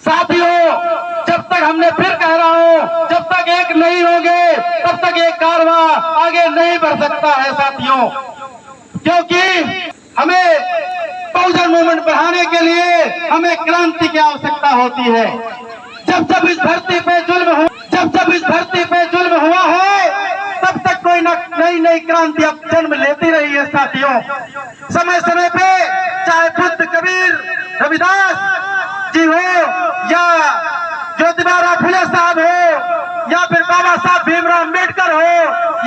साथियों, जब तक हमने फिर कह रहा हूं, जब तक एक नहीं होंगे तब तक ये कारवां आगे नहीं बढ़ सकता है साथियों। क्योंकि हमें बहुजन मूवमेंट बढ़ाने के लिए हमें क्रांति की आवश्यकता होती है। जब जब इस धरती पे जुल्म हुआ है, तब तक कोई नई नई क्रांति अब जन्म लेती रही है साथियों। समय समय पे चाहे बुद्ध, कबीर, रविदास जी हो या ज्योतिबा फुले साहब हो या फिर बाबा साहब भीमराव अम्बेडकर हो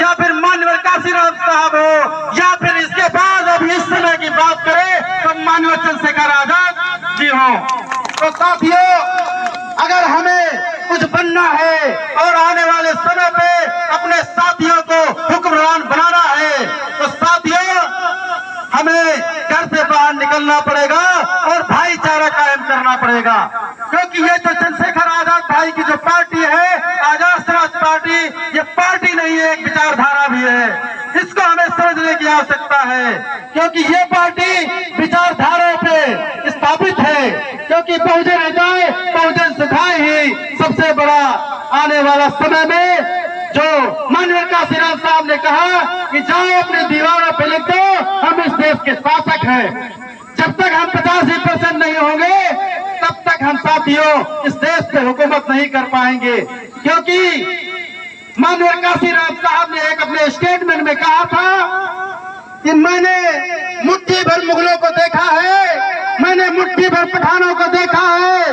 या फिर माननीय काशीराम साहब हो या फिर इसके बाद अभी इस समय की बात करें तो माननीय चंद्रशेखर आजाद जी हो। तो साथियों, अगर हमें कुछ बनना है और आने वाले समय पे अपने साथियों को हुक्मरान बनाना है तो साथियों हमें घर से बाहर निकलना पड़ेगा और भाईचारा कायम करना पड़ेगा। क्योंकि ये जो चंद्रशेखर आजाद भाई की जो पार्टी है, आजाद समाज पार्टी, ये पार्टी नहीं है, एक विचारधारा भी है। इसको हमें समझने की आवश्यकता है क्योंकि ये पार्टी विचारधारा पे स्थापित है। क्योंकि बहुजन हिताय बहुजन सुखाय ही सबसे बड़ा आने वाला समय में जो माननीय काशीराम साहब ने कहा कि जाओ अपने दीवारों पे लिख दो हम इस देश के शासक हैं। जब तक हम 85% नहीं होंगे तब तक हम साथियों इस देश पे हुकूमत नहीं कर पाएंगे। क्योंकि माननीय काशीराम साहब ने एक अपने स्टेटमेंट में कहा था कि मैंने मुट्ठी भर मुगलों को देखा है, मैंने मुट्ठी भर पठानों को देखा है,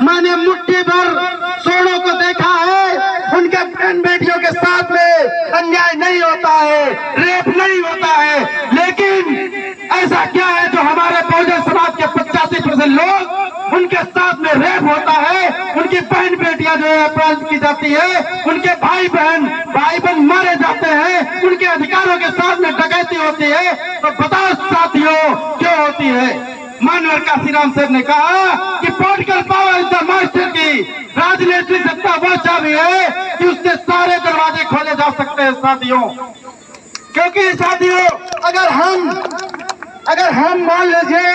मैंने मुट्ठी भर सोनों को देखा है। उनके बहन बेटियों के साथ में अन्याय नहीं होता है, रेप नहीं होता है, लेकिन ऐसा क्या है जो हमारे बहुजन समाज के 85% लोग उनके साथ में रेप होता है, उनकी बहन बेटियां जो है अपहरित की जाती है, उनके भाई बहन मारे जाते हैं, उनके अधिकारों के साथ में डकैती होती है। तो बताओ साथियों क्यों होती है? माननीय काशीराम साहब ने कहा कि political power is the master की, राजनीतिक सत्ता वो चाबी है कि उससे सारे दरवाजे खोले जा सकते हैं साथियों। क्योंकि साथियों अगर हम मान लीजिए